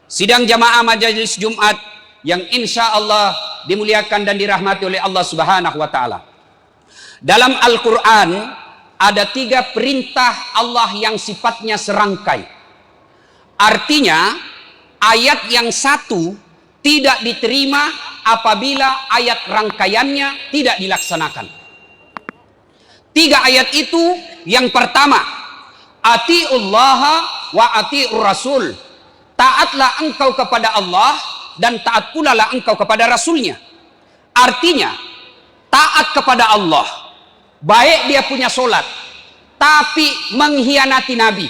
sidang jamaah majelis Jumat yang insya Allah dimuliakan dan dirahmati oleh Allah Subhanahu wa Ta'ala. Dalam Al-Quran ada 3 perintah Allah yang sifatnya serangkai. Artinya ayat yang satu tidak diterima apabila ayat rangkaiannya tidak dilaksanakan. 3 ayat itu, yang pertama, atiullaha wa atiur rasul. Taatlah engkau kepada Allah dan taat pula lah engkau kepada Rasulnya. Artinya taat kepada Allah, baik dia punya solat tapi mengkhianati Nabi,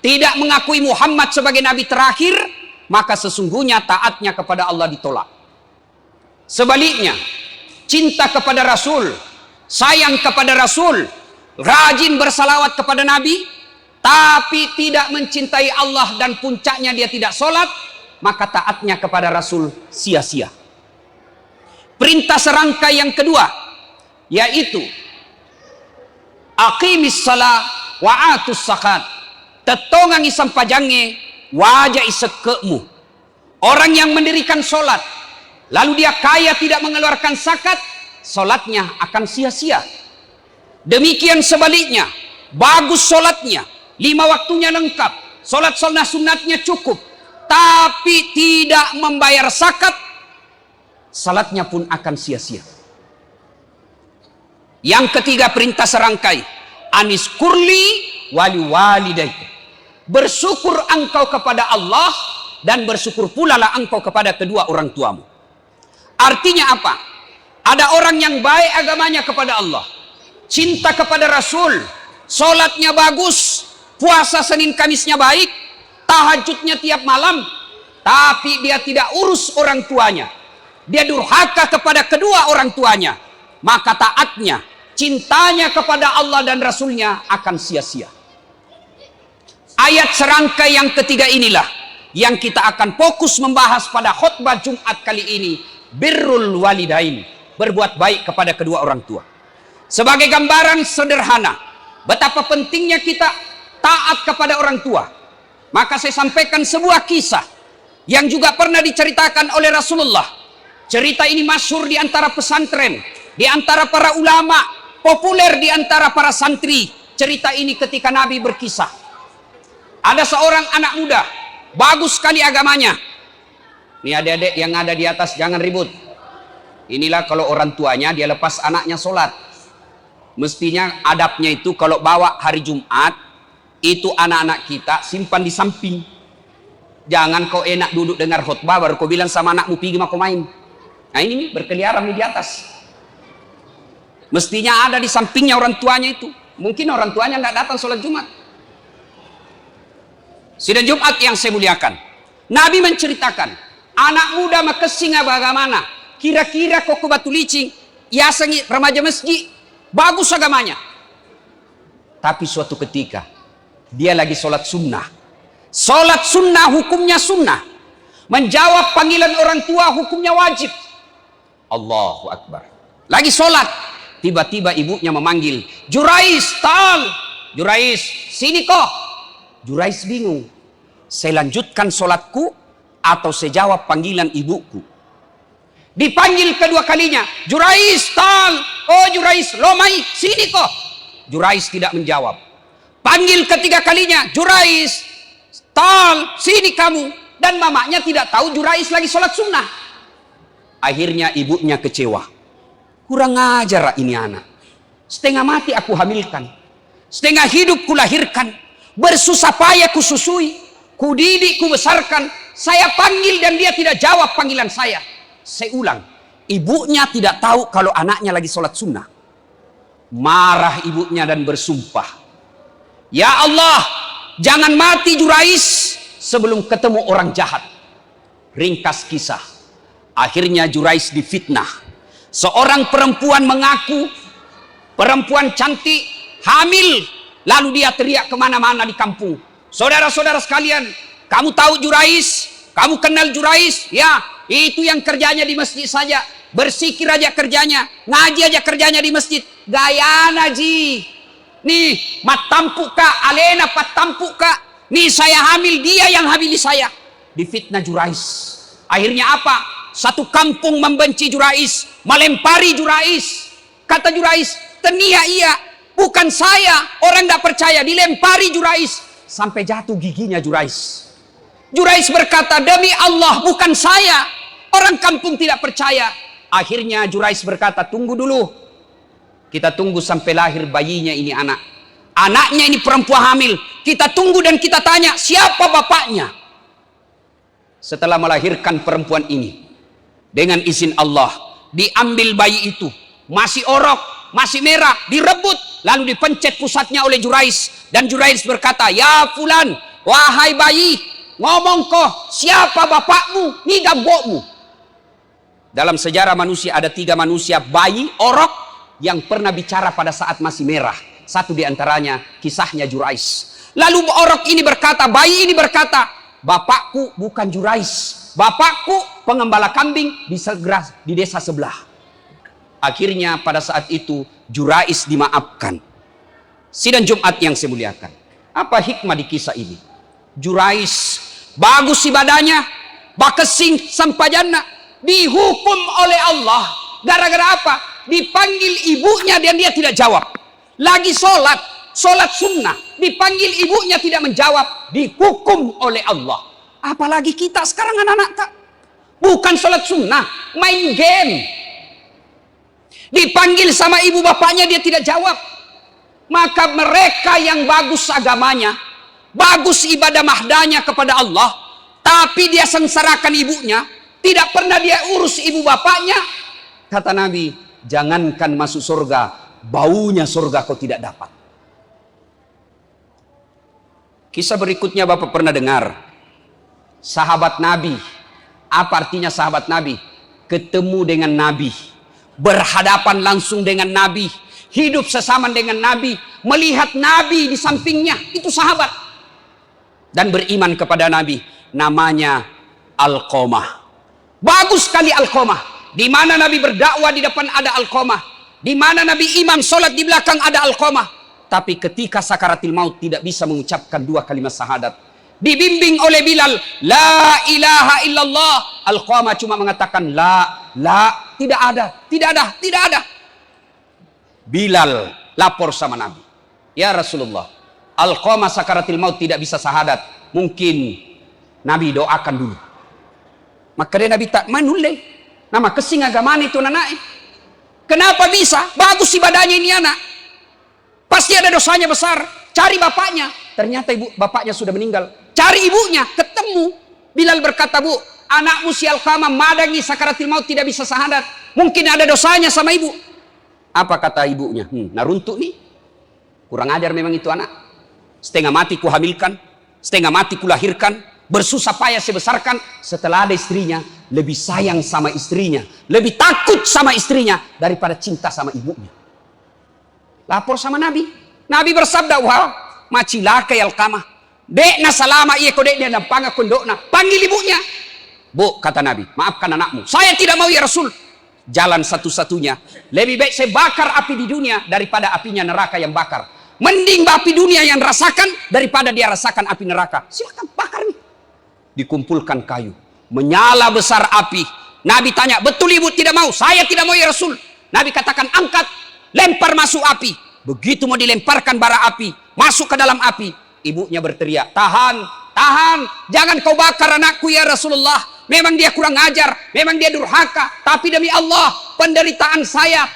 tidak mengakui Muhammad sebagai Nabi terakhir, maka sesungguhnya taatnya kepada Allah ditolak. Sebaliknya, cinta kepada Rasul, sayang kepada Rasul, rajin bersalawat kepada Nabi, tapi tidak mencintai Allah dan puncaknya dia tidak sholat, maka taatnya kepada Rasul sia-sia. Perintah serangkai yang kedua, yaitu aqimis salat wa atus zakat. Tetongang isam pajange wajah isekemu. Orang yang mendirikan sholat lalu dia kaya tidak mengeluarkan zakat, sholatnya akan sia-sia. Demikian sebaliknya, bagus sholatnya, 5 waktunya lengkap, sholat sunatnya cukup, tapi tidak membayar zakat, salatnya pun akan sia-sia. Yang ketiga perintah serangkai, anis kurli wali walidaika. Bersyukur engkau kepada Allah dan bersyukur pula lah engkau kepada kedua orang tuamu. Artinya apa? Ada orang yang baik agamanya kepada Allah, cinta kepada Rasul, sholatnya bagus, puasa Senin Kamisnya baik, tahajudnya tiap malam, tapi dia tidak urus orang tuanya, dia durhaka kepada kedua orang tuanya, maka taatnya, cintanya kepada Allah dan Rasulnya akan sia-sia. Ayat serangkai yang ketiga inilah yang kita akan fokus membahas pada khutbah Jumat kali ini, birrul walidain, berbuat baik kepada kedua orang tua. Sebagai gambaran sederhana betapa pentingnya kita taat kepada orang tua, maka saya sampaikan sebuah kisah yang juga pernah diceritakan oleh Rasulullah. Cerita ini masyhur di antara pesantren, di antara para ulama, populer di antara para santri. Cerita ini ketika Nabi berkisah, ada seorang anak muda, bagus sekali agamanya. Ini adik-adik yang ada di atas, jangan ribut. Inilah kalau orang tuanya dia lepas anaknya sholat. Mestinya adabnya itu kalau bawa hari Jumat, itu anak-anak kita simpan di samping. Jangan kau enak duduk dengar khutbah baru kau bilang sama anakmu pergi mau main. Nah ini berkeliaran di atas. Mestinya ada di sampingnya orang tuanya itu. Mungkin orang tuanya nggak datang sholat Jumat. Sidang Jumat yang saya muliakan, Nabi menceritakan anak muda makesing bagaimana, kira-kira kok ke batu licin, ya sengi remaja masjid, bagus agamanya. Tapi suatu ketika dia lagi sholat sunnah. Sholat sunnah hukumnya sunnah, menjawab panggilan orang tua hukumnya wajib. Allahu Akbar. Lagi sholat, tiba-tiba ibunya memanggil, Jurais, tal, Jurais, sini kok. Jurais bingung, saya lanjutkan sholatku atau saya jawab panggilan ibuku. Dipanggil kedua kalinya, Jurais, tal, oh Jurais, lomai, sini kok. Jurais tidak menjawab. Panggil ketiga kalinya, Jurais, tal, sini kamu. Dan mamanya tidak tahu Jurais lagi sholat sunnah. Akhirnya ibunya kecewa. Kurang ajar ini anak. Setengah mati aku hamilkan, setengah hidup ku lahirkan, bersusah payah ku susui, ku didik, ku besarkan. Saya panggil dan dia tidak jawab panggilan saya. Saya ulang, ibunya tidak tahu kalau anaknya lagi sholat sunnah. Marah ibunya dan bersumpah, ya Allah, jangan mati Jurais sebelum ketemu orang jahat. Ringkas kisah, akhirnya Jurais difitnah. Seorang perempuan mengaku perempuan cantik, hamil. Lalu dia teriak kemana-mana di kampung, saudara-saudara sekalian, kamu tahu Jurais? Kamu kenal Jurais? Ya, itu yang kerjanya di masjid saja, bersikir aja kerjanya, ngaji aja kerjanya di masjid. Gaya naji. Nih, mat tampuk kak, alena pat tampuk kak. Nih saya hamil, dia yang hamili saya. difitnah Jurais. Akhirnya apa? Satu kampung membenci Jurais, melempari Jurais. Kata Jurais, "Tenia iya, bukan saya." Orang tidak percaya, dilempari Jurais sampai jatuh giginya Jurais. Jurais berkata, "Demi Allah, bukan saya." Orang kampung tidak percaya. Akhirnya Jurais berkata, "Tunggu dulu. Kita tunggu sampai lahir bayinya ini anak. Anaknya ini perempuan hamil. Kita tunggu dan kita tanya, siapa bapaknya?" Setelah melahirkan perempuan ini, dengan izin Allah, diambil bayi itu. Masih orok, masih merah, direbut. Lalu dipencet pusatnya oleh Jurais. Dan Jurais berkata, "Ya fulan, wahai bayi, ngomong kok, siapa bapakmu, ni gambokmu?" Dalam sejarah manusia ada 3 manusia bayi orok yang pernah bicara pada saat masih merah. Satu diantaranya kisahnya Jurais. Lalu orok ini berkata, bayi ini berkata, "Bapakku bukan Jurais. Bapakku pengembala kambing di desa sebelah." Akhirnya pada saat itu Jurais dimaafkan. Sidang Jumat yang saya muliakan, apa hikmah di kisah ini? Jurais bagus ibadahnya, bakesing sampajana, dihukum oleh Allah. Gara-gara apa? Dipanggil ibunya dan dia tidak jawab. Lagi sholat sunnah, dipanggil ibunya tidak menjawab, dihukum oleh Allah. Apalagi kita sekarang anak-anak tak, bukan sholat sunnah, main game. Dipanggil sama ibu bapaknya dia tidak jawab. Maka mereka yang bagus agamanya, bagus ibadah mahdanya kepada Allah, tapi dia sengsarakan ibunya, tidak pernah dia urus ibu bapaknya. Kata Nabi, jangankan masuk surga, baunya surga kau tidak dapat. Kisah berikutnya Bapak pernah dengar. Sahabat Nabi. Apa artinya sahabat Nabi? Ketemu dengan Nabi, berhadapan langsung dengan Nabi, hidup sesama dengan Nabi, melihat Nabi di sampingnya, itu sahabat. Dan beriman kepada Nabi. Namanya Alqamah. Bagus sekali Alqamah. Di mana Nabi berdakwah di depan ada Alqamah. Di mana Nabi imam sholat di belakang ada Alqamah. Tapi ketika sakaratil maut tidak bisa mengucapkan 2 kalimat syahadat. Dibimbing oleh Bilal, la ilaha illallah. Alqamah cuma mengatakan la, tidak ada. Bilal lapor sama Nabi, "Ya Rasulullah, Alqamah sakaratil maut tidak bisa syahadat. Mungkin Nabi doakan dulu." Maka dia Nabi tak manuleh. Nama kesing agama itu anak. Kenapa bisa? Bagus ibadahnya ini anak. Pasti ada dosanya besar. Cari bapaknya. Ternyata bapaknya sudah meninggal. Cari ibunya. Ketemu. Bilal berkata, "Bu, anakmu si Alqamah madangi sakaratil maut tidak bisa syahadat. Mungkin ada dosanya sama ibu." Apa kata ibunya? Naruntuk nih. Kurang ajar memang itu anak. Setengah mati ku hamilkan, setengah mati ku lahirkan, bersusah payah saya besarkan. Setelah ada istrinya, lebih sayang sama istrinya, lebih takut sama istrinya daripada cinta sama ibunya. Lapor sama Nabi. Nabi bersabda, "Wah, macilaka ya Alqamah. Dekna salama iya ko dekna dan panga kondokna." Panggil ibunya. "Bu," kata Nabi, "maafkan anakmu." "Saya tidak mau ya Rasul." Jalan satu-satunya, lebih baik saya bakar api di dunia daripada apinya neraka yang bakar. Mending api dunia yang rasakan daripada dia rasakan api neraka. Silakan bakar nih. Dikumpulkan kayu, menyala besar api. Nabi tanya, "Betul ibu tidak mau?" "Saya tidak mau ya Rasul." Nabi katakan, "Angkat, lempar masuk api." Begitu mau dilemparkan bara api, masuk ke dalam api, ibunya berteriak, "Tahan, jangan kau bakar anakku ya Rasulullah. Memang dia kurang ajar, memang dia durhaka, tapi demi Allah penderitaan saya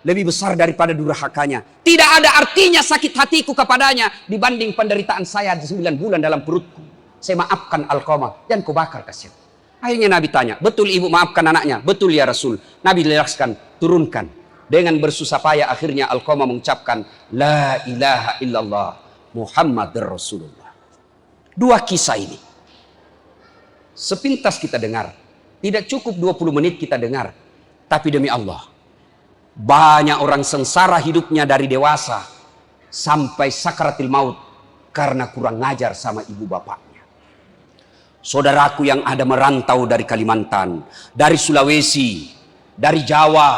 lebih besar daripada durhakanya. Tidak ada artinya sakit hatiku kepadanya dibanding penderitaan saya 9 bulan dalam perutku. Saya maafkan Alqamah dan kau bakar kasihan." Akhirnya Nabi tanya, "Betul ibu maafkan anaknya?" "Betul ya Rasul." Nabi jelaskan, "Turunkan." Dengan bersusah payah akhirnya Alqamah mengucapkan, "La ilaha illallah Muhammadur Rasulullah." 2 kisah ini sepintas kita dengar. Tidak cukup 20 menit kita dengar. Tapi demi Allah, banyak orang sengsara hidupnya dari dewasa sampai sakaratil maut karena kurang ngajar sama ibu bapaknya. Saudaraku yang ada merantau dari Kalimantan, dari Sulawesi, dari Jawa,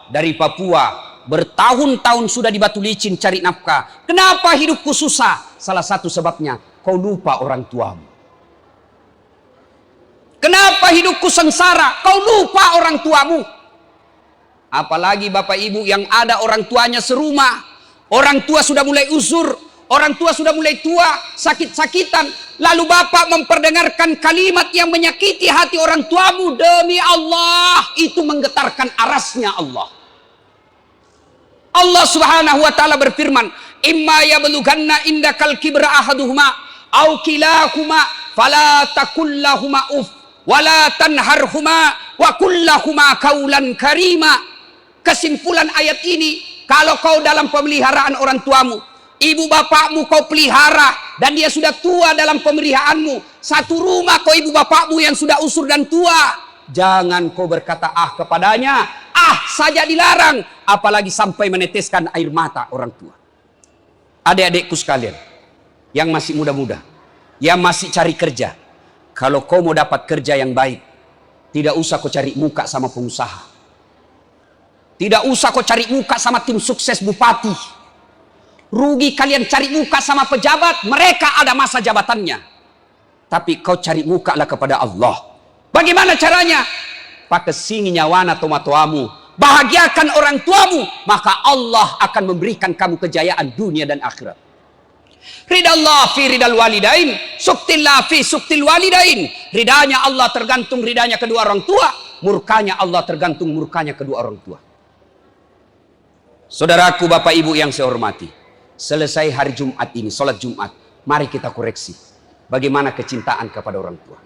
dari Papua, bertahun-tahun sudah di Batu Licin cari nafkah. Kenapa hidupku susah? Salah satu sebabnya, kau lupa orang tuamu. Betapa hidupku sengsara, kau lupa orang tuamu. Apalagi bapak ibu yang ada orang tuanya serumah, orang tua sudah mulai uzur, orang tua sudah mulai tua, sakit-sakitan, lalu bapak memperdengarkan kalimat yang menyakiti hati orang tuamu. Demi Allah, itu menggetarkan arasnya Allah. Allah subhanahu wa ta'ala berfirman, imma yablughanna indakal kibra ahaduhuma au kilahuma fala takul lahuma uf wala tanharhuma wa kullahuma kaulan karima. Kesimpulan ayat ini, kalau kau dalam pemeliharaan orang tuamu, ibu bapakmu kau pelihara dan dia sudah tua dalam pemeliharaanmu, satu rumah kau ibu bapakmu yang sudah usur dan tua, jangan kau berkata ah kepadanya, ah saja dilarang, apalagi sampai meneteskan air mata orang tua. Adik-adikku sekalian yang masih muda-muda, yang masih cari kerja, kalau kau mau dapat kerja yang baik, tidak usah kau cari muka sama pengusaha, tidak usah kau cari muka sama tim sukses bupati. Rugi kalian cari muka sama pejabat, mereka ada masa jabatannya. Tapi kau cari muka lah kepada Allah. Bagaimana caranya? Pakesingi nyawana tomatoamu, bahagiakan orang tuamu, maka Allah akan memberikan kamu kejayaan dunia dan akhirat. Ridallah fi ridal walidain, suktillah fi suktil walidain. Ridanya Allah tergantung ridanya kedua orang tua, murkanya Allah tergantung murkanya kedua orang tua. Saudaraku, bapak ibu yang saya hormati, selesai hari Jumat ini, sholat Jumat, mari kita koreksi bagaimana kecintaan kepada orang tua.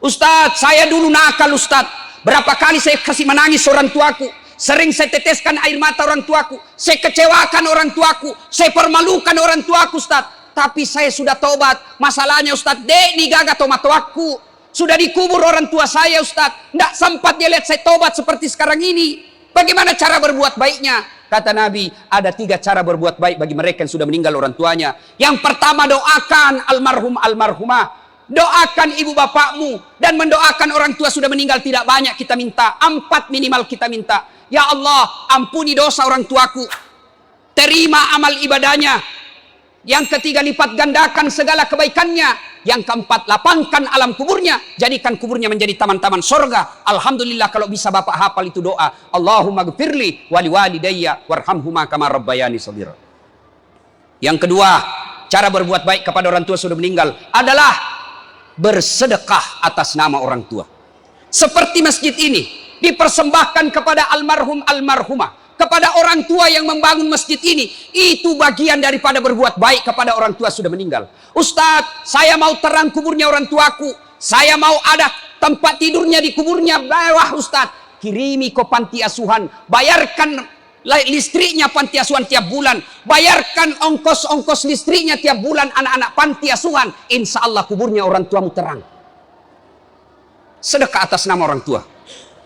Ustadz, saya dulu nakal Ustadz, berapa kali saya kasih menangis orang tuaku, sering saya teteskan air mata orang tuaku, saya kecewakan orang tuaku, saya permalukan orang tuaku Ustadz. Tapi saya sudah tobat. Masalahnya Ustadz, dek digaga tomatoaku, sudah dikubur orang tua saya Ustadz, tidak sempat dia lihat saya tobat seperti sekarang ini. Bagaimana cara berbuat baiknya? Kata Nabi, ada 3 cara berbuat baik bagi mereka yang sudah meninggal orang tuanya. Yang pertama, doakan almarhum almarhumah. Doakan ibu bapakmu. Dan mendoakan orang tua sudah meninggal tidak banyak kita minta. 4 minimal kita minta. Ya Allah, ampuni dosa orang tuaku. Terima amal ibadahnya. Yang ketiga, lipat gandakan segala kebaikannya. Yang keempat, lapangkan alam kuburnya. Jadikan kuburnya menjadi taman-taman sorga. Alhamdulillah kalau bisa bapak hafal itu doa. Allahumma gfirli wali walidayya warhamhuma kama rabbayani shaghira. Yang kedua, cara berbuat baik kepada orang tua sudah meninggal adalah bersedekah atas nama orang tua. Seperti masjid ini dipersembahkan kepada almarhum almarhumah, kepada orang tua yang membangun masjid ini, itu bagian daripada berbuat baik kepada orang tua sudah meninggal. Ustadz, saya mau terang kuburnya orang tuaku, saya mau ada tempat tidurnya di kuburnya bawah Ustadz. Kirimi ke panti asuhan, bayarkan listriknya panti asuhan tiap bulan, bayarkan ongkos-ongkos listriknya tiap bulan anak-anak panti asuhan, insya Allah kuburnya orang tuamu terang. Sedekah atas nama orang tua.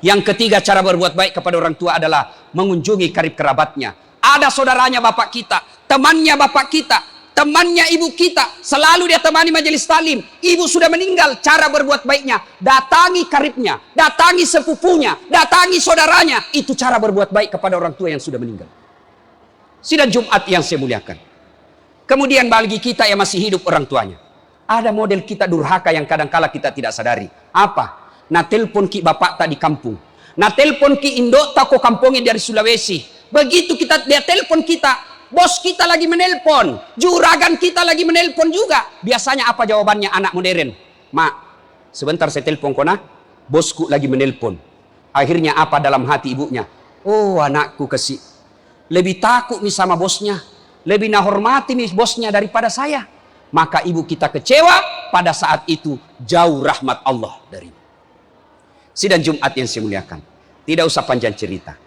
Yang ketiga, cara berbuat baik kepada orang tua adalah mengunjungi karib kerabatnya. Ada saudaranya bapak kita, temannya bapak kita, temannya ibu kita, selalu dia temani majelis taklim. Ibu sudah meninggal, cara berbuat baiknya datangi karibnya, datangi sepupunya, datangi saudaranya. Itu cara berbuat baik kepada orang tua yang sudah meninggal. Sidang Jumat yang saya muliakan. Kemudian bagi kita yang masih hidup orang tuanya, ada model kita durhaka yang kadangkala kita tidak sadari. Apa? Nah telepon ki bapak tak di kampung, nah telepon ki indok tak ko kampungnya dari Sulawesi. Begitu dia telepon kita, bos kita lagi menelpon, juragan kita lagi menelpon juga. Biasanya apa jawabannya anak modern? Mak, sebentar saya telepon kona, bosku lagi menelpon. Akhirnya apa dalam hati ibunya? Oh anakku kasih, lebih takut nih sama bosnya, lebih menghormati nih bosnya daripada saya. Maka ibu kita kecewa, pada saat itu jauh rahmat Allah darimu. Sidang Jumat yang saya muliakan, tidak usah panjang cerita.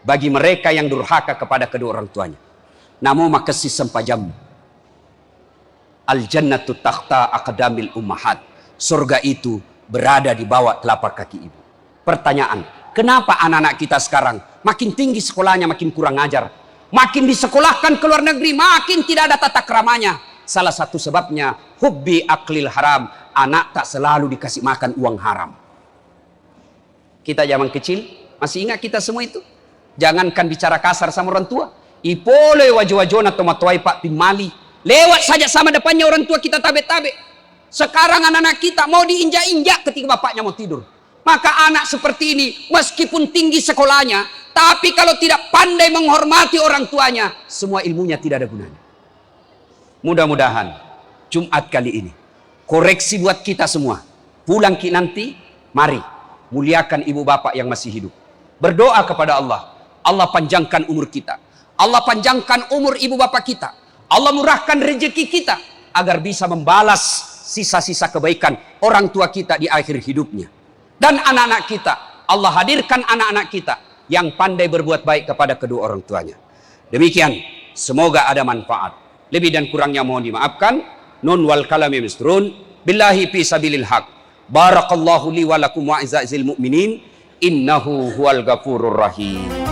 Bagi mereka yang durhaka kepada kedua orang tuanya, namo makasih sempajam. Al jannatu takhta aqdamil ummahat. Surga itu berada di bawah telapak kaki ibu. Pertanyaan, kenapa anak-anak kita sekarang makin tinggi sekolahnya makin kurang ajar? Makin disekolahkan ke luar negeri, makin tidak ada tata keramanya. Salah satu sebabnya hubbi aklil haram. Anak tak selalu dikasih makan uang haram. Kita zaman kecil, masih ingat kita semua itu? Jangankan bicara kasar sama orang tua. Ipole wajah-wajona tomatoai pak pimali. Lewat saja sama depannya orang tua kita tabe-tabe. Sekarang anak-anak kita mau diinjak-injak ketika bapaknya mau tidur. Maka anak seperti ini meskipun tinggi sekolahnya, tapi kalau tidak pandai menghormati orang tuanya, semua ilmunya tidak ada gunanya. Mudah-mudahan Jumat kali ini koreksi buat kita semua. Pulang nanti, mari muliakan ibu bapak yang masih hidup. Berdoa kepada Allah. Allah panjangkan umur kita. Allah panjangkan umur ibu bapak kita. Allah murahkan rezeki kita agar bisa membalas sisa-sisa kebaikan orang tua kita di akhir hidupnya. Dan anak-anak kita, Allah hadirkan anak-anak kita yang pandai berbuat baik kepada kedua orang tuanya. Demikian, semoga ada manfaat. Lebih dan kurangnya mohon dimaafkan. Nun wal kalami misrun. Billahi fi sabilil haq. Barakallahu li wa lakum wa izza'il mu'minin. Innahu huwal ghafurur rahim.